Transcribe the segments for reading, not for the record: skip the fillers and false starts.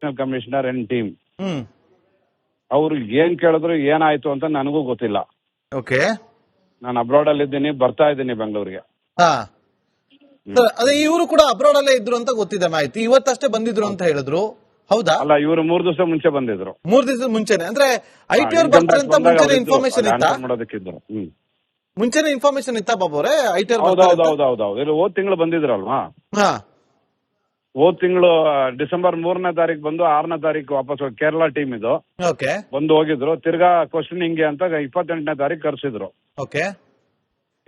Commissioner and team. ಹ್ಮ್ ಅವ್ರು ಏನ್ ಕೇಳಿದ್ರು ಏನಾಯ್ತು ಅಂತ ನನಗೂ ಗೊತ್ತಿಲ್ಲ. ಓಕೆ. ನಾನು ಅಬ್ರಾಡ್ ಅಲ್ಲಿ ಇದ್ದೀನಿ, ಬರ್ತಾ ಇದ್ದೀನಿ ಬೆಂಗಳೂರಿಗೆ. ಹಾ ಅದೇ ಇವರು ಕೂಡ ಅಬ್ರಾಡ್ ಅಲ್ಲೇ ಇದ್ರು ಅಂತ ಗೊತ್ತಿದೆ ಮಾಹಿತಿ. ಇವತ್ತಷ್ಟೇ ಬಂದಿದ್ರು ಅಂತ ಹೇಳಿದ್ರು, ಹೌದಾ? ಅಲ್ಲ, ಇವರು 3 ದಿವಸ ಮುಂಚೆ ಬಂದಿದ್ರು. 3 ದಿವಸದ ಮುಂಚೆನೆ ಅಂದ್ರೆ ಐಟಿ ಅವ್ರು ಬರ್ತಾರೆ ಅಂತ ಮುಂಚೆನೆ ಇನ್ಫಾರ್ಮೇಶನ್ ಇತ್ತಾ? ಮಾಡೋದಕ್ಕಿದ್ರು. ಮುಂಚೆನೆ ಇನ್ಫಾರ್ಮೇಶನ್ ಇತ್ತಾ ಬಾಬು ಅವರೇ ಐಟಿ ಅವ್ರು? ಹೌದೌದೌದೌದು. ಹೋದ್ ತಿಂಗಳು ಬಂದಿದ್ರಲ್ವಾ? ಹಾ, ಹೋದ್ ತಿಂಗಳು ಡಿಸೆಂಬರ್ 3ನೇ ತಾರೀಕು ಬಂದು 6ನೇ ತಾರೀಕು ವಾಪಸ್ ಕೇರಳ ಟೀಮ್ ಇದು ಓಕೆ ಬಂದು ಹೋಗಿದ್ರು. ತಿರ್ಗಾ ಕ್ವಶನಿಂಗ್ ಅಂತ 28ನೇ ತಾರೀಕು ಕರ್ಸಿದ್ರು. ಓಕೆ.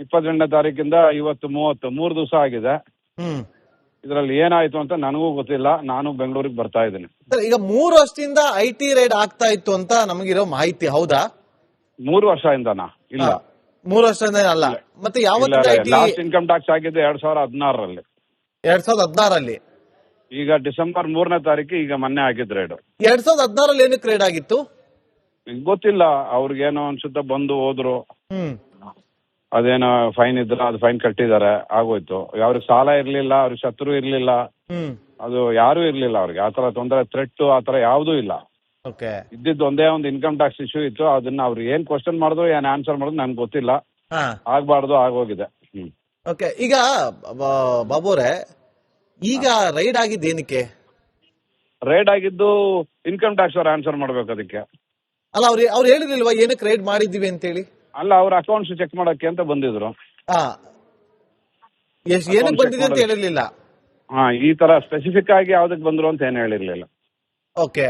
28ನೇ ತಾರೀಕಿಂದ ಇವತ್ತು 30, 3 ದಿವಸ ಆಗಿದೆ. ಹ್ಮ್ ಇದ್ರಲ್ಲಿ ಏನಾಯ್ತು ಅಂತ ನನಗೂ ಗೊತ್ತಿಲ್ಲ. ನಾನು ಬೆಂಗಳೂರಿಗೆ ಬರ್ತಾ ಇದ್ದೀನಿ. ಈಗ 3 ವರ್ಷದಿಂದ ಐಟಿ ರೈಡ್ ಆಗ್ತಾ ಇತ್ತು ಅಂತ ನಮಗಿರೋ ಮಾಹಿತಿ, ಹೌದಾ? 3 ವರ್ಷದಿಂದನಾ? ಇಲ್ಲ, 3 ವರ್ಷದಿಂದ ಅಲ್ಲ. ಮತ್ತೆ ಯಾವತ್ತಿಂದ ಐಟಿ? ಲಾಸ್ಟ್ ಇನ್ಕಮ್ ಟ್ಯಾಕ್ಸ್ ಆಗಿದ್ದು 2016ರಲ್ಲಿ. 2016ರಲ್ಲಿ. ಈಗ ಡಿಸೆಂಬರ್ 3ನೇ ತಾರೀಕು ಈಗ ಮೊನ್ನೆ ಆಗಿದ್ ರೇಡ್. 2016ರಲ್ಲಿ ಏನಕ್ಕೆ ರೈಡ್ ಆಗಿತ್ತು? ಗೊತ್ತಿಲ್ಲ. ಅವ್ರಿಗೇನೋ ಅನ್ಸುತ್ತೆ, ಬಂದು ಹೋದ್ರು. ಹ್ಮ್ ಅದೇನೋ ಫೈನ್ ಇದ್ರ ಅದು ಫೈನ್ ಕಟ್ಟಿದ್ದಾರೆ, ಆಗೋಯ್ತು. ಅವ್ರಿಗೆ ಸಾಲ ಇರ್ಲಿಲ್ಲ, ಅವ್ರಿಗೆ ಶತ್ರು ಇರ್ಲಿಲ್ಲ, ಹ್ಮ್ ಅದು ಯಾರು ಇರ್ಲಿಲ್ಲ ಅವ್ರಿಗೆ. ಆತರ ತೊಂದರೆ, ಥ್ರೆಟ್ ಆತರ ಯಾವ್ದೂ ಇಲ್ಲ. ಓಕೆ. ಇದ್ದಿದ್ದು ಒಂದೇ ಒಂದು ಇನ್ಕಮ್ ಟ್ಯಾಕ್ಸ್ ಇಶ್ಯೂ ಇತ್ತು. ಅದನ್ನ ಅವ್ರು ಏನ್ ಕ್ವಶನ್ ಮಾಡಿದ್ರು ಏನ್ ಆನ್ಸರ್ ಮಾಡಿದ್ರು ನನ್ಗೆ ಗೊತ್ತಿಲ್ಲ. ಆಗ್ಬಾರ್ದು, ಆಗೋಗಿದೆ. ಓಕೆ. ಈಗ ಬಾಬು ಅವರೇ, ಈಗ ರೈಡ್ ಆಗಿದ್ದು ಏನಕ್ಕೆ? ರೈಡ್ ಆಗಿದ್ದು ಇನ್ಕಮ್ ಟ್ಯಾಕ್ಸ್ ಅವ್ರು ಆನ್ಸರ್ ಮಾಡ್ಬೇಕು ಅದಕ್ಕೆ. ಅಲ್ಲ, ಅವ್ರು ಹೇಳಿರ್ಲಿಲ್ವಾ ಏನಕ್ಕೆ ರೈಡ್ ಮಾಡಿದೀವಿ ಅಂತೇಳಿ? ಅಲ್ಲ, ಅವ್ರ ಅಕೌಂಟ್ಸ್ ಚೆಕ್ ಮಾಡಕ್ಕೆ ಅಂತ ಬಂದಿದ್ರು. ಏನಕ್ಕೆ ಬಂದಿದೆ ಅಂತ ಹೇಳಿರ್ಲಿಲ್ಲ. ಈ ತರ ಸ್ಪೆಸಿಫಿಕ್ ಆಗಿ ಯಾವ್ದಕ್ ಬಂದ್ರು ಅಂತ ಏನ್ ಹೇಳಿರ್ಲಿಲ್ಲ. ಓಕೆ.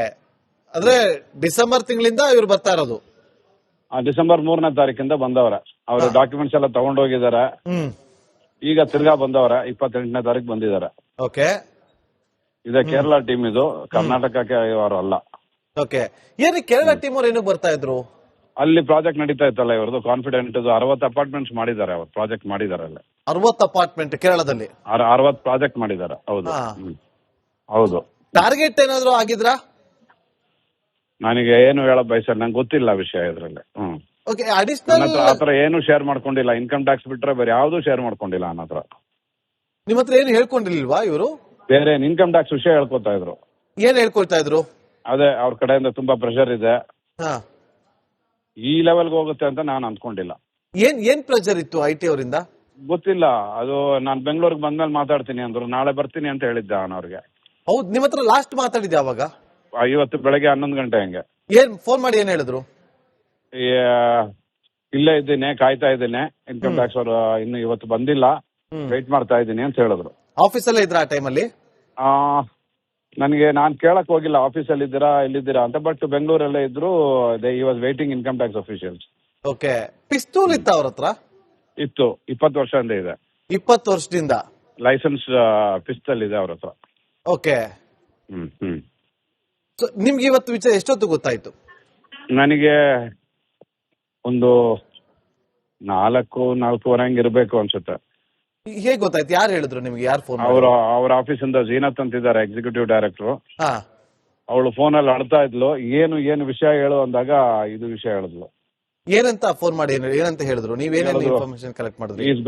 ಅಂದ್ರೆ ಡಿಸೆಂಬರ್ ತಿಂಗಳಿಂದ ಇವ್ರು ಬರ್ತಾ ಇರೋದು? ಡಿಸೆಂಬರ್ 3ನೇ ತಾರೀಕಿಂದ ಬಂದವ್ರೆ. ಅವ್ರ ಡಾಕ್ಯುಮೆಂಟ್ಸ್ ಎಲ್ಲ ತಗೊಂಡೋಗಿದ್ದಾರೆ. ಈಗ ತಿರ್ಗಾ ಬಂದವ್ರೆ. 28ನೇ ತಾರೀಕು ಬಂದಿದ್ದಾರೆ. ಓಕೆ. ಇದೆ ಕೇರಳ ಟೀಮ್, ಇದು ಕರ್ನಾಟಕಕ್ಕೆ ಅವರು ಅಲ್ಲ. ಓಕೆ. ಏನಕ್ಕೆ ಕೇರಳ ಟೀಮ್ ಅವ್ರು ಏನಕ್ಕೆ ಬರ್ತಾ ಇದ್ರು? ಅಲ್ಲಿ ಪ್ರಾಜೆಕ್ಟ್ ನಡೀತಾ ಇತ್ತಲ್ಲ ಇವ್ರದ್ದು, ಕಾನ್ಫಿಡೆಂಟ್ 60 ಅಪಾರ್ಟ್ಮೆಂಟ್ಸ್ ಮಾಡಿದ್ದಾರೆ. ಅವ್ರು ಪ್ರಾಜೆಕ್ಟ್ ಮಾಡಿದ್ದಾರೆ ಅಲ್ಲಿ. 60 ಅಪಾರ್ಟ್ಮೆಂಟ್ ಕೇರಳದಲ್ಲಿ? 60 ಪ್ರಾಜೆಕ್ಟ್ ಮಾಡಿದ್ದಾರೆ. ಹೌದು ಹೌದು. ಟಾರ್ಗೆಟ್ ಏನಾದ್ರು ಆಗಿದ್ರಾ? ನನಗೆ ಏನು ಹೇಳ ಬಯಸಲ್ಲ, ನಂಗೆ ಗೊತ್ತಿಲ್ಲ ವಿಷಯ ಇದ್ರಲ್ಲಿ. ಓಕೆ. ಅಡಿಷನಲ್ ಆತರ ಏನು ಶೇರ್ ಮಾಡ್ಕೊಂಡಿಲ್ಲ. ಇನ್ಕಮ್ ಟ್ಯಾಕ್ಸ್ ಬಿಟ್ರೆ ಬೇರೆ ಯಾವ್ದು ಶೇರ್ ಮಾಡ್ಕೊಂಡಿಲ್ಲ ನನ್ನ ಹತ್ರ. ನಿಮ್ಮ ಹತ್ರ ಏನು ಹೇಳ್ಕೊಂಡಿರ್ಲಿಲ್ವಾ ಇವರು? ಬೇರೆ ಇನ್ಕಮ್ ಟ್ಯಾಕ್ಸ್ ವಿಷಯ ಹೇಳ್ಕೊತಾ ಇದ್ರು. ಏನ್ ಹೇಳ್ಕೊಳ್ತಾ ಇದ್ರು? ಅದೇ ಅವ್ರ ಕಡೆಯಿಂದ ತುಂಬಾ ಪ್ರೆಷರ್ ಇದೆ, ಈ ಲೆವೆಲ್ಗೆ ಹೋಗುತ್ತೆ ಅಂತ ನಾನು ಅನ್ಕೊಂಡಿಲ್ಲ. ಏನ್ ಪ್ರೆಷರ್ ಇತ್ತು ಐಟಿ ಅವರಿಂದ? ಗೊತ್ತಿಲ್ಲ. ಅದು ನಾನು ಬೆಂಗಳೂರಿಗೆ ಬಂದ್ಮೇಲೆ ಮಾತಾಡ್ತೀನಿ ಅಂದ್ರು. ನಾಳೆ ಬರ್ತೀನಿ ಅಂತ ಹೇಳಿದ್ದೆ ನಾನು ಅವ್ರಿಗೆ. ಹೌದು. ನಿಮ್ಮ ಹತ್ರ ಲಾಸ್ಟ್ ಮಾತಾಡಿದ್ದೆ ಅವಾಗ? ಇವತ್ತು ಬೆಳಗ್ಗೆ 11 ಗಂಟೆ ಹಂಗೆ. ಏನ್ ಫೋನ್ ಮಾಡಿ ಏನ್ ಹೇಳಿದ್ರು? ಇಲ್ಲೇ ಇದ್ದೀನಿ, ಕಾಯ್ತಾ ಇದ್ದೀನಿ, ಇನ್ಕಮ್ ಟ್ಯಾಕ್ಸ್ ಅವರು ಇನ್ನು ಇವತ್ತು ಬಂದಿಲ್ಲ, ವೆಯ್ಟ್ ಮಾಡ್ತಾ ಇದ್ದೀನಿ ಅಂತ ಹೇಳಿದ್ರು. ಆಫೀಸಲ್ಲೇ ಇದ್ರ ಆ ಟೈಮಲ್ಲಿ? ನಾನು ಕೇಳಕ್ ಹೋಗಿಲ್ಲ ಆಫೀಸಲ್ಲಿ ಇದ್ದೀರಾ ಎಲ್ಲಿದ್ದೀರಾ ಅಂತ. ಬಟ್ ಬೆಂಗಳೂರಲ್ಲೇ ಇದ್ರು. He was waiting income tax officials. Okay. ಪಿಸ್ತೂಲ್ ಇತ್ತ ಅವ್ರ ಹತ್ರ? ಇತ್ತು. 20 ವರ್ಷದಿಂದ ಇದೆ. 20 ವರ್ಷದಿಂದ ಲೈಸೆನ್ಸ್ ಪಿಸ್ತಲ್ ಇದೆ ಅವ್ರ ಹತ್ರ. ಓಕೆ. ನಿಮ್ಗೆ ಇವತ್ತು ವಿಚಾರ ಎಷ್ಟೊತ್ತು ಗೊತ್ತಾಯ್ತು? ನನಗೆ ಒಂದು 4-4:15 ಹಂಗೆ ಇರ್ಬೇಕು ಅನ್ಸುತ್ತೆ. ಹೇಗೆ ಗೊತ್ತಾಯ್ತು? ಯಾರು ಹೇಳಿದ್ರು ನಿಮ್ಗೆ? ಯಾರು ಫೋನ್? ಅವ್ರ ಆಫೀಸಿಂದ ಜೀನತ್ ಅಂತಿದ್ದಾರೆ, ಎಕ್ಸಿಕ್ಯೂಟಿವ್ ಡೈರೆಕ್ಟರ್. ಅವಳು ಫೋನಲ್ಲಿ ಅಳ್ತಾ ಇದ್ಲು. ಏನು ವಿಷಯ ಹೇಳು ಅಂದಾಗ ಇದು ವಿಷಯ ಹೇಳಿದ್ಲು. ಏನಂತ ಫೋನ್ ಮಾಡಿ ಏನಂತ ಹೇಳಿದ್ರು? ನೀವೇನೇನು ಇನ್ಫಾರ್ಮೇಶನ್ ಕಲೆಕ್ಟ್ ಮಾಡಿದ್ರಿ? Is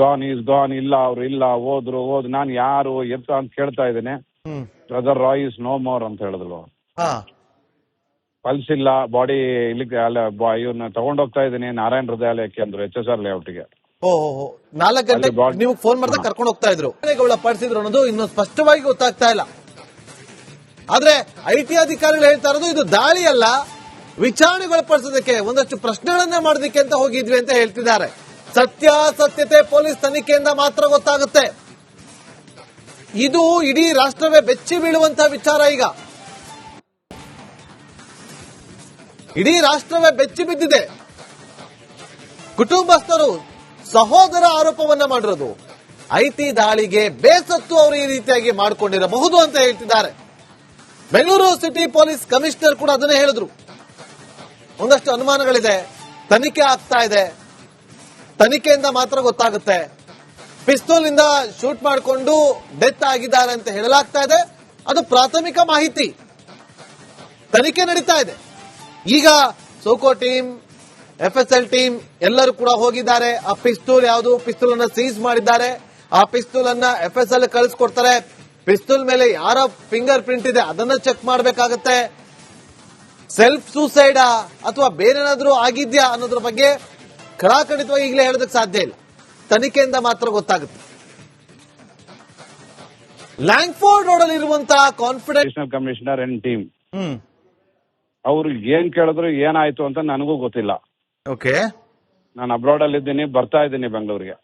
gone. ಇಲ್ಲ, ಅವ್ರು ಇಲ್ಲ, ಹೋದ್ರು. ನಾನು ಯಾರು ಎತ್ತ ಅಂತ ಕೇಳ್ತಾ ಇದ್ದೇನೆ. Brother Roy is no more ಅಂತ ಹೇಳಿದ್ರು. ಪಲ್ಸ್ ಇಲ್ಲ, ಬಾಡಿ ಇಲ್ಲಿಗೆ ಇವನ್ನ ತಗೊಂಡೋಗ್ತಾ ಇದ್ದೀನಿ ನಾರಾಯಣ ಹೃದಯಾಲಯಕ್ಕೆ ಅಂದ್ರು, HSR ಲೇಔಟ್ಗೆ. ಓಹೋ. 4 ಗಂಟೆ ನೀವು ಫೋನ್ ಮಾಡಿದಾಗ ಕರ್ಕೊಂಡು ಹೋಗ್ತಾ ಇದ್ರು. ಪಡಿಸಿದ್ರು ಅನ್ನೋದು ಇನ್ನೂ ಸ್ಪಷ್ಟವಾಗಿ ಗೊತ್ತಾಗ್ತಾ ಇಲ್ಲ. ಆದ್ರೆ ಐಟಿ ಅಧಿಕಾರಿಗಳು ಹೇಳ್ತಾ ಇರೋದು ಇದು ದಾಳಿ ಅಲ್ಲ, ವಿಚಾರಣೆಗೊಳಪಡಿಸೋದಕ್ಕೆ, ಒಂದಷ್ಟು ಪ್ರಶ್ನೆಗಳನ್ನ ಮಾಡೋದಕ್ಕೆ ಅಂತ ಹೋಗಿದ್ವಿ ಅಂತ ಹೇಳ್ತಿದ್ದಾರೆ. ಸತ್ಯಾಸತ್ಯತೆ ಪೊಲೀಸ್ ತನಿಖೆಯಿಂದ ಮಾತ್ರ ಗೊತ್ತಾಗುತ್ತೆ. ಇದು ಇಡೀ ರಾಷ್ಟ್ರವೇ ಬೆಚ್ಚಿ ಬೀಳುವಂತಹ ವಿಚಾರ. ಈಗ ಇಡೀ ರಾಷ್ಟ್ರವೇ ಬೆಚ್ಚಿ ಬಿದ್ದಿದೆ. ಕುಟುಂಬಸ್ಥರು ಸಹೋದರ ಆರೋಪವನ್ನ ಮಾಡಿರೋದು. ಐಟಿ ದಾಳಿಗೆ ಬೇಸತ್ತು ಅವರು ಈ ರೀತಿಯಾಗಿ ಮಾಡಿಕೊಂಡಿರಬಹುದು ಅಂತ ಹೇಳ್ತಿದ್ದಾರೆ. ಬೆಂಗಳೂರು ಸಿಟಿ ಪೊಲೀಸ್ ಕಮಿಷನರ್ ಕೂಡ ಅದನ್ನೇ ಹೇಳಿದ್ರು. ಒಂದಷ್ಟು ಅನುಮಾನಗಳಿದೆ, ತನಿಖೆ ಆಗ್ತಾ ಇದೆ, ತನಿಖೆಯಿಂದ ಮಾತ್ರ ಗೊತ್ತಾಗುತ್ತೆ. ಪಿಸ್ತೂಲ್ ಇಂದ ಶೂಟ್ ಮಾಡಿಕೊಂಡು ಡೆತ್ ಆಗಿದ್ದಾರೆ ಅಂತ ಹೇಳಲಾಗ್ತಾ ಇದೆ. ಅದು ಪ್ರಾಥಮಿಕ ಮಾಹಿತಿ. ತನಿಖೆ ನಡೀತಾ ಇದೆ. ಈಗ ಸೋಕೋ ಟೀಮ್, FSL ಟೀಮ್ ಎಲ್ಲರೂ ಕೂಡ ಹೋಗಿದ್ದಾರೆ. ಆ ಪಿಸ್ತೂಲ್ ಯಾವುದು, ಪಿಸ್ತೂಲ್ ಅನ್ನ ಸೀಸ್ ಮಾಡಿದ್ದಾರೆ. ಆ ಪಿಸ್ತೂಲ್ ಅನ್ನ FSL ಕಳಿಸ್ಕೊಡ್ತಾರೆ. ಪಿಸ್ತೂಲ್ ಮೇಲೆ ಯಾರ ಫಿಂಗರ್ ಪ್ರಿಂಟ್ ಇದೆ ಅದನ್ನ ಚೆಕ್ ಮಾಡಬೇಕಾಗತ್ತೆ. ಸೆಲ್ಫ್ ಸೂಸೈಡಾ ಅಥವಾ ಬೇರೇನಾದ್ರೂ ಆಗಿದ್ಯಾ ಅನ್ನೋದ್ರ ಬಗ್ಗೆ ಖಡಾಖಂಡಿತವಾಗಿ ಈಗಲೇ ಹೇಳೋದಕ್ಕೆ ಸಾಧ್ಯ ಇಲ್ಲ. ತನಿಖೆಯಿಂದ ಮಾತ್ರ ಗೊತ್ತಾಗುತ್ತೆ. ಲ್ಯಾಂಗ್ಫೋರ್ಡ್ ರೋಡ್ ಅಲ್ಲಿ ಇರುವಂತಹ ಕಾನ್ಫಿಡೆನ್ಸ್ ಕಮಿಷನರ್ ಅಂಡ್ ಟೀಮ್ ಅವ್ರು ಏನ್ ಕೇಳಿದ್ರು ಏನಾಯ್ತು ಅಂತ ನನಗೂ ಗೊತ್ತಿಲ್ಲ. ಓಕೆ, ನಾನು ಅಬ್ರಾಡ್ ಅಲ್ಲಿ ಇದ್ದೀನಿ, ಬರ್ತಾ ಇದ್ದೀನಿ ಬೆಂಗಳೂರಿಗೆ.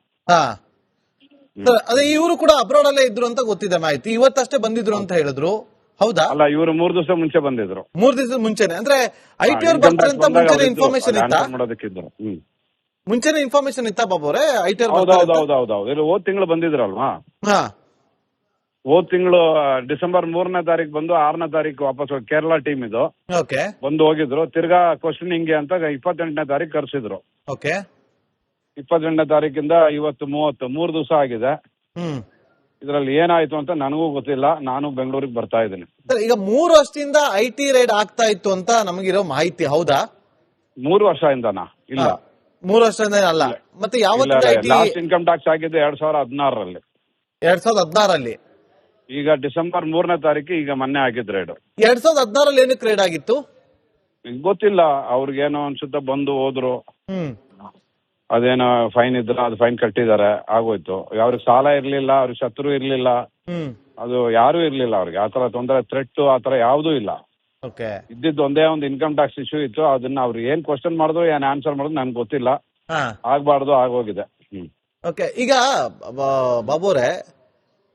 ಅದೇ ಇವರು ಕೂಡ ಅಬ್ರಾಡ್ ಅಲ್ಲೇ ಇದ್ರು ಅಂತ ಗೊತ್ತಿದೆ ಮಾಹಿತಿ. ಇವತ್ತಷ್ಟೇ ಬಂದಿದ್ರು ಅಂತ ಹೇಳಿದ್ರು, ಹೌದಾ? ಅಲ್ಲ, ಇವರು 3 ದಿವಸ ಮುಂಚೆ ಬಂದಿದ್ರು. 3 ದಿವಸದ ಮುಂಚೆನೆ ಅಂದ್ರೆ ಐಟಿ ಅವ್ರು ಬರ್ತಾರೆ ಅಂತ ಮುಂಚೆನೆ ಇನ್ಫಾರ್ಮೇಶನ್ ಇತ್ತಾ? ಮಾಡೋದಕ್ಕಿದ್ರು. ಮುಂಚೆನೆ ಇನ್ಫಾರ್ಮೇಶನ್ ಇತ್ತಾ ಬಾಬು ಅವರೇ? ಐಟಿ ಅವ್ರು ಹೌದೌದೌದೌದು. ಹೋದ್ ತಿಂಗಳು ಬಂದಿದ್ರಲ್ವಾ? ಹೋದ್ ತಿಂಗಳು ಡಿಸೆಂಬರ್ 3ನೇ ತಾರೀಕು ಬಂದು 6ನೇ ತಾರೀಕು ವಾಪಸ್ ಕೇರಳ ಟೀಮ್ ಇದು ಬಂದು ಹೋಗಿದ್ರು. ತಿರ್ಗಾ ಕ್ವಶನಿಂಗ್ ಅಂತ 28ನೇ ತಾರೀಕು ಕರ್ಸಿದ್ರು. 28ನೇ ತಾರೀಕಿಂದ ಇವತ್ತು 30, 3 ದಿವಸ ಆಗಿದೆ. ಇದ್ರಲ್ಲಿ ಏನಾಯ್ತು ಅಂತ ನನಗೂ ಗೊತ್ತಿಲ್ಲ. ನಾನು ಬೆಂಗಳೂರಿಗೆ ಬರ್ತಾ ಇದ್ದೀನಿ. ಈಗ 3 ವರ್ಷದಿಂದ ಐಟಿ ರೈಡ್ ಆಗ್ತಾ ಇತ್ತು ಅಂತ ನಮಗಿರೋ ಮಾಹಿತಿ, ಹೌದಾ? 3 ವರ್ಷದಿಂದನಾ? ಇಲ್ಲ, 3 ವರ್ಷದಿಂದ ಅಲ್ಲ. ಮತ್ತೆ ಯಾವತ್ತು ಲಾಸ್ಟ್ ಇನ್ಕಮ್ ಟ್ಯಾಕ್ಸ್ ಆಗಿದ್ದು 2016ರಲ್ಲಿ. 2016ರಲ್ಲಿ. ಈಗ ಡಿಸೆಂಬರ್ 3ನೇ ತಾರೀಕು ಈಗ ಮೊನ್ನೆ ಆಗಿದ್ ರೈಡ್. 2016ರಲ್ಲಿ ಏನಕ್ಕೆ ರೈಡ್ ಆಗಿತ್ತು ಗೊತ್ತಿಲ್ಲ. ಅವ್ರಿಗೇನೋ ಅನ್ಸುತ್ತೆ, ಬಂದು ಹೋದ್ರು. ಅದೇನೋ ಫೈನ್ ಇದ್ರ ಅದು ಫೈನ್ ಕಟ್ಟಿದ್ದಾರೆ, ಆಗೋಯ್ತು. ಅವ್ರಿಗೆ ಸಾಲ ಇರ್ಲಿಲ್ಲ, ಅವ್ರಿಗೆ ಶತ್ರು ಇರ್ಲಿಲ್ಲ, ಅದು ಯಾರು ಇರ್ಲಿಲ್ಲ ಅವ್ರಿಗೆ. ಆತರ ತೊಂದರೆ, ಥ್ರೆಟ್ ಆತರ ಯಾವ್ದೂ ಇಲ್ಲ. ಇದ್ದಿದ್ದು ಒಂದೇ ಒಂದು ಇನ್ಕಮ್ ಟ್ಯಾಕ್ಸ್ ಇಶ್ಯೂ ಇತ್ತು. ಅದನ್ನ ಅವ್ರು ಏನ್ ಕ್ವಶನ್ ಮಾಡಿದ್ರು ಏನ್ ಆನ್ಸರ್ ಮಾಡಿದ್ರು ನನ್ಗೆ ಗೊತ್ತಿಲ್ಲ. ಆಗ್ಬಾರ್ದು, ಆಗೋಗಿದೆ. ಈಗ ಬಾಬುರೇ,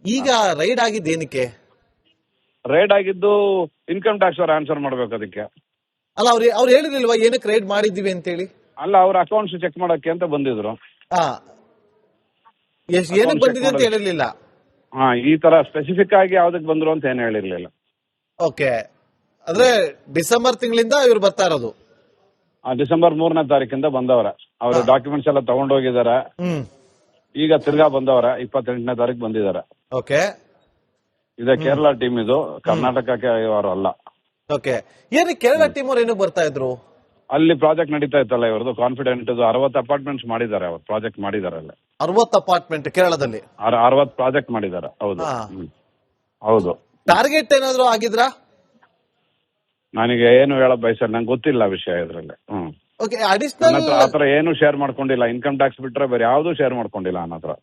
ಈಗ ರೈಡ್ ಆಗಿದ್ದು ಏನಕ್ಕೆ? ರೈಡ್ ಆಗಿದ್ದು ಇನ್ಕಮ್ ಟ್ಯಾಕ್ಸ್ ಅವ್ರು ಆನ್ಸರ್ ಮಾಡ್ಬೇಕು ಅದಕ್ಕೆ. ಅಲ್ಲ, ಅವ್ರು ಹೇಳಿರ್ಲಿಲ್ವಾ ಏನಕ್ಕೆ ರೈಡ್ ಮಾಡಿದೀವಿ ಅಂತ ಹೇಳಿ? ಅಲ್ಲ, ಅವ್ರ ಅಕೌಂಟ್ಸ್ ಚೆಕ್ ಮಾಡಕ್ಕೆ ಅಂತ ಬಂದಿದ್ರು. ಏನಕ್ಕೆ ಬಂದಿದೆ ಅಂತ ಹೇಳಿರ್ಲಿಲ್ಲ. ಈ ತರ ಸ್ಪೆಸಿಫಿಕ್ ಆಗಿ ಯಾವ್ದಕ್ ಬಂದ್ರು ಅಂತ ಏನ್ ಹೇಳಿರ್ಲಿಲ್ಲ. ಓಕೆ, ಅಂದ್ರೆ ಡಿಸೆಂಬರ್ ತಿಂಗಳಿಂದ ಇವ್ರು ಬರ್ತಾ ಇರೋದು? ಡಿಸೆಂಬರ್ 3ನೇ ತಾರೀಕಿಂದ ಬಂದವ್ರ. ಅವ್ರ ಡಾಕ್ಯುಮೆಂಟ್ಸ್ ಎಲ್ಲ ತಗೊಂಡೋಗಿದ್ದಾರೆ. ಈಗ ತಿರ್ಗಾ ಬಂದವ್ರ 28ನೇ ತಾರೀಕು ಬಂದಿದ್ದಾರೆ. ಓಕೆ, ಇದೆ ಕೇರಳ ಟೀಮ್ ಇದು, ಕರ್ನಾಟಕಕ್ಕೆ ಅವರು ಅಲ್ಲ. ಓಕೆ, ಏನಕ್ಕೆ ಕೇರಳ ಟೀಮ್ ಅವ್ರು ಏನಕ್ಕೆ ಬರ್ತಾ ಇದ್ರು? ಅಲ್ಲಿ ಪ್ರಾಜೆಕ್ಟ್ ನಡೀತಾ ಇತ್ತಲ್ಲ ಇವ್ರದ್ದು, ಕಾನ್ಫಿಡೆಂಟ್ 60 ಅಪಾರ್ಟ್ಮೆಂಟ್ಸ್ ಮಾಡಿದ್ದಾರೆ. ಅವ್ರು ಪ್ರಾಜೆಕ್ಟ್ ಮಾಡಿದ್ದಾರೆ ಅಲ್ಲಿ. 60 ಅಪಾರ್ಟ್ಮೆಂಟ್ ಕೇರಳದಲ್ಲಿ? 60 ಪ್ರಾಜೆಕ್ಟ್ ಮಾಡಿದ್ದಾರೆ. ಹೌದು ಹೌದು. ಟಾರ್ಗೆಟ್ ಏನಾದ್ರು ಆಗಿದ್ರಾ? ನನಗೆ ಏನು ಹೇಳ ಬಯಸಲ್ಲ, ನಂಗೆ ಗೊತ್ತಿಲ್ಲ ವಿಷಯ ಇದ್ರಲ್ಲಿ. ಆತರ ಏನು ಶೇರ್ ಮಾಡ್ಕೊಂಡಿಲ್ಲ. ಇನ್ಕಮ್ ಟ್ಯಾಕ್ಸ್ ಬಿಟ್ರೆ ಬೇರೆ ಯಾವ್ದು ಶೇರ್ ಮಾಡ್ಕೊಂಡಿಲ್ಲ ನನ್ನ ಹತ್ರ.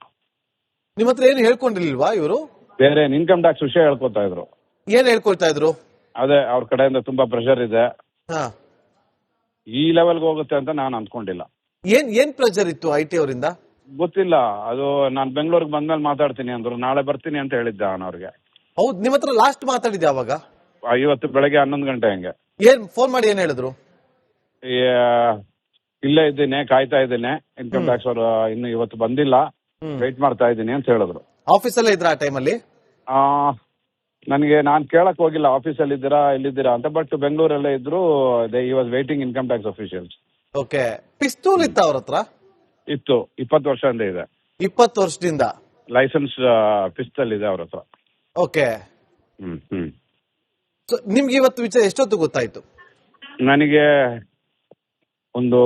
ನಿಮ್ಮ ಹತ್ರ ಏನು ಹೇಳ್ಕೊಂಡಿಲ್ವಾ ಇವರು? ಬೇರೆ ಇನ್ಕಮ್ ಟ್ಯಾಕ್ಸ್ ವಿಷಯ ಹೇಳ್ಕೊತಾ ಇದ್ರು. ಏನ್ ಹೇಳ್ಕೊಳ್ತಾ ಇದ್ರು? ಅದೇ ಅವ್ರ ಕಡೆಯಿಂದ ತುಂಬಾ ಪ್ರೆಷರ್ ಇದೆ, ಈ ಲೆವೆಲ್ಗೆ ಹೋಗುತ್ತೆ ಅಂತ ನಾನು ಅನ್ಕೊಂಡಿಲ್ಲ. ಏನ್ ಪ್ರೆಷರ್ ಇತ್ತು ಐಟಿ ಅವರಿಂದ? ಗೊತ್ತಿಲ್ಲ. ಅದು ನಾನು ಬೆಂಗಳೂರಿಗೆ ಬಂದ್ಮೇಲೆ ಮಾತಾಡ್ತೀನಿ ಅಂದ್ರು. ನಾಳೆ ಬರ್ತೀನಿ ಅಂತ ಹೇಳಿದ್ದೆ ನಾನು ಅವ್ರಿಗೆ. ಹೌದು, ನಿಮ್ಮ ಹತ್ರ ಲಾಸ್ಟ್ ಮಾತಾಡಿದ್ದೆ ಅವಾಗ? ಇವತ್ತು ಬೆಳಗ್ಗೆ 11 ಗಂಟೆ ಹಂಗೆ. ಏನ್ ಫೋನ್ ಮಾಡಿ ಏನ್ ಹೇಳಿದ್ರು? ಇಲ್ಲೇ ಇದ್ದೀನಿ, ಕಾಯ್ತಾ ಇದ್ದೀನಿ, ಇನ್ಕಮ್ ಟ್ಯಾಕ್ಸ್ ಅವರು ಇನ್ನು ಇವತ್ತು ಬಂದಿಲ್ಲ, ವೆಯ್ಟ್ ಮಾಡ್ತಾ ಇದ್ದೀನಿ ಅಂತ ಹೇಳಿದ್ರು. ಆಫೀಸಲ್ಲೇ ಇದ್ರ ಆ ಟೈಮಲ್ಲಿ? ನಾನ್ ಕೇಳಕ್ ಹೋಗಿಲ್ಲ ಆಫೀಸಲ್ಲಿ ಇದ್ದೀರಾ ಎಲ್ಲಿದ್ದೀರಾ ಅಂತ. ಬಟ್ ಬೆಂಗಳೂರಲ್ಲೇ ಇದ್ರು. He was waiting income tax officials. Okay, ಪಿಸ್ತೂಲ್ ಇತ್ತ ಅವ್ರ ಹತ್ರ? ಇತ್ತು, 20 ವರ್ಷದಿಂದ ಇದೆ. 20 ವರ್ಷದಿಂದ ಲೈಸೆನ್ಸ್ ಪಿಸ್ತಲ್ ಇದೆ ಅವ್ರ ಹತ್ರ. ಓಕೆ, ನಿಮ್ಗೆ ಇವತ್ತು ವಿಚಾರ ಎಷ್ಟೊತ್ತು ಗೊತ್ತಾಯ್ತು? ನನಗೆ ಒಂದು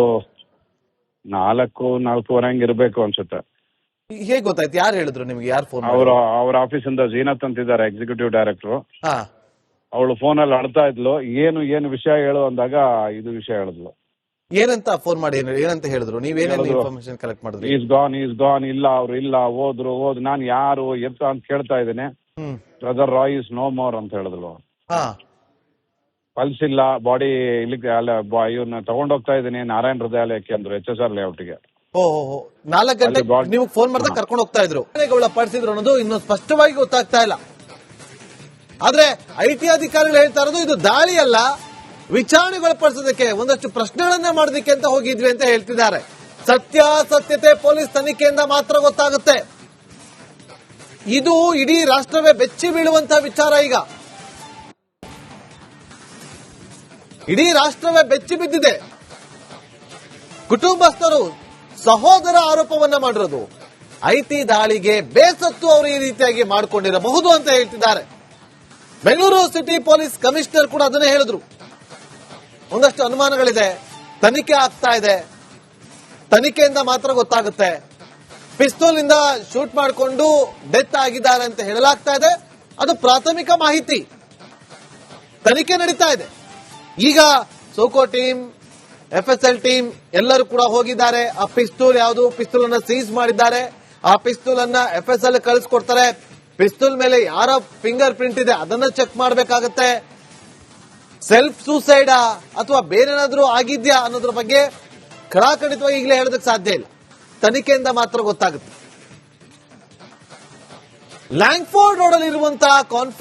4-4:15 ಹಂಗೆ ಇರ್ಬೇಕು ಅನ್ಸುತ್ತೆ. ಹೇಗೆ ಗೊತ್ತಾಯ್ತು? ಯಾರು ಹೇಳಿದ್ರು ನಿಮ್ಗೆ? ಯಾರು ಫೋನ್? ಅವ್ರ ಆಫೀಸಿಂದ ಜೀನತ್ ಅಂತಿದ್ದಾರೆ, ಎಕ್ಸಿಕ್ಯೂಟಿವ್ ಡೈರೆಕ್ಟರ್. ಅವಳು ಫೋನಲ್ಲಿ ಅಳ್ತಾ ಇದ್ಲು. ಏನು ವಿಷಯ ಹೇಳು ಅಂದಾಗ ಇದು ವಿಷಯ ಹೇಳಿದ್ಲು. ಏನಂತ ಫೋನ್ ಮಾಡಿ ಏನಂತ ಹೇಳಿದ್ರು? ನೀವೇನೇನು ಇನ್ಫಾರ್ಮೇಶನ್ ಕಲೆಕ್ಟ್ ಮಾಡಿದ್ರಿ? Is gone. ಇಲ್ಲ, ಅವ್ರು ಇಲ್ಲ, ಹೋದ್ರು. ನಾನು ಯಾರು ಎತ್ತ ಅಂತ ಕೇಳ್ತಾ ಇದ್ದೇನೆ. Brother Roy is no more ಅಂತ ಹೇಳಿದ್ರು. ಪಲ್ಸ್ ಇಲ್ಲ, ಬಾಡಿ ಇಲ್ಲಿಗೆ ಇವನ್ನ ತಗೊಂಡೋಗ್ತಾ ಇದ್ದೀನಿ ನಾರಾಯಣ ಹೃದಯಾಲಯಕ್ಕೆ ಅಂದ್ರು, HSR ಲೇಔಟ್ಗೆ. ಓಹೋ, 4 ಗಂಟೆ ನೀವು ಫೋನ್ ಮಾಡಿದಾಗ ಕರ್ಕೊಂಡು ಹೋಗ್ತಾ ಇದ್ರು. ಪಡಿಸಿದ್ರು ಅನ್ನೋದು ಇನ್ನೂ ಸ್ಪಷ್ಟವಾಗಿ ಗೊತ್ತಾಗ್ತಾ ಇಲ್ಲ. ಆದ್ರೆ ಐಟಿ ಅಧಿಕಾರಿಗಳು ಹೇಳ್ತಾ ಇರೋದು ಇದು ದಾಳಿ ಅಲ್ಲ, ವಿಚಾರಣೆಗೊಳಪಡಿಸೋದಕ್ಕೆ, ಒಂದಷ್ಟು ಪ್ರಶ್ನೆಗಳನ್ನ ಮಾಡೋದಕ್ಕೆ ಅಂತ ಹೋಗಿದ್ವಿ ಅಂತ ಹೇಳ್ತಿದ್ದಾರೆ. ಸತ್ಯಾಸತ್ಯತೆ ಪೊಲೀಸ್ ತನಿಖೆಯಿಂದ ಮಾತ್ರ ಗೊತ್ತಾಗುತ್ತೆ. ಇದು ಇಡೀ ರಾಷ್ಟ್ರವೇ ಬೆಚ್ಚಿ ಬೀಳುವಂತಹ ವಿಚಾರ. ಈಗ ಇಡೀ ರಾಷ್ಟ್ರವೇ ಬೆಚ್ಚಿ ಬಿದ್ದಿದೆ. ಕುಟುಂಬಸ್ಥರು ಸಹೋದರ ಆರೋಪವನ್ನ ಮಾಡಿರೋದು. ಐಟಿ ದಾಳಿಗೆ ಬೇಸತ್ತು ಅವರು ಈ ರೀತಿಯಾಗಿ ಮಾಡಿಕೊಂಡಿರಬಹುದು ಅಂತ ಹೇಳ್ತಿದ್ದಾರೆ. ಬೆಂಗಳೂರು ಸಿಟಿ ಪೊಲೀಸ್ ಕಮಿಷನರ್ ಕೂಡ ಅದನ್ನೇ ಹೇಳಿದ್ರು. ಒಂದಷ್ಟು ಅನುಮಾನಗಳಿದೆ, ತನಿಖೆ ಆಗ್ತಾ ಇದೆ, ತನಿಖೆಯಿಂದ ಮಾತ್ರ ಗೊತ್ತಾಗುತ್ತೆ. ಪಿಸ್ತೂಲ್ ಇಂದ ಶೂಟ್ ಮಾಡಿಕೊಂಡು ಡೆತ್ ಆಗಿದ್ದಾರೆ ಅಂತ ಹೇಳಲಾಗ್ತಾ ಇದೆ. ಅದು ಪ್ರಾಥಮಿಕ ಮಾಹಿತಿ. ತನಿಖೆ ನಡೀತಾ ಇದೆ. ಈಗ ಸೋಕೋ ಟೀಮ್, FSL ಟೀಮ್ ಎಲ್ಲರೂ ಕೂಡ ಹೋಗಿದ್ದಾರೆ. ಆ ಪಿಸ್ತೂಲ್ ಯಾವುದು, ಪಿಸ್ತೂಲ್ ಅನ್ನ ಸೀಸ್ ಮಾಡಿದ್ದಾರೆ. ಆ ಪಿಸ್ತೂಲ್ ಅನ್ನ FSL ಕಳಿಸ್ಕೊಡ್ತಾರೆ. ಪಿಸ್ತೂಲ್ ಮೇಲೆ ಯಾರ ಫಿಂಗರ್ ಪ್ರಿಂಟ್ ಇದೆ ಅದನ್ನ ಚೆಕ್ ಮಾಡಬೇಕಾಗತ್ತೆ. ಸೆಲ್ಫ್ ಸೂಸೈಡಾ ಅಥವಾ ಬೇರೇನಾದ್ರೂ ಆಗಿದ್ಯಾ ಅನ್ನೋದ್ರ ಬಗ್ಗೆ ಖಡಾಖಂಡಿತವಾಗಿ ಈಗಲೇ ಹೇಳೋದಕ್ಕೆ ಸಾಧ್ಯ ಇಲ್ಲ. ತನಿಖೆಯಿಂದ ಮಾತ್ರ ಗೊತ್ತಾಗುತ್ತೆ. ಲ್ಯಾಂಗ್ಫೋರ್ಡ್ ರೋಡ್ ಅಲ್ಲಿ ಇರುವಂತಹ ಕಾನ್ಫಿಡೆನ್ಸ್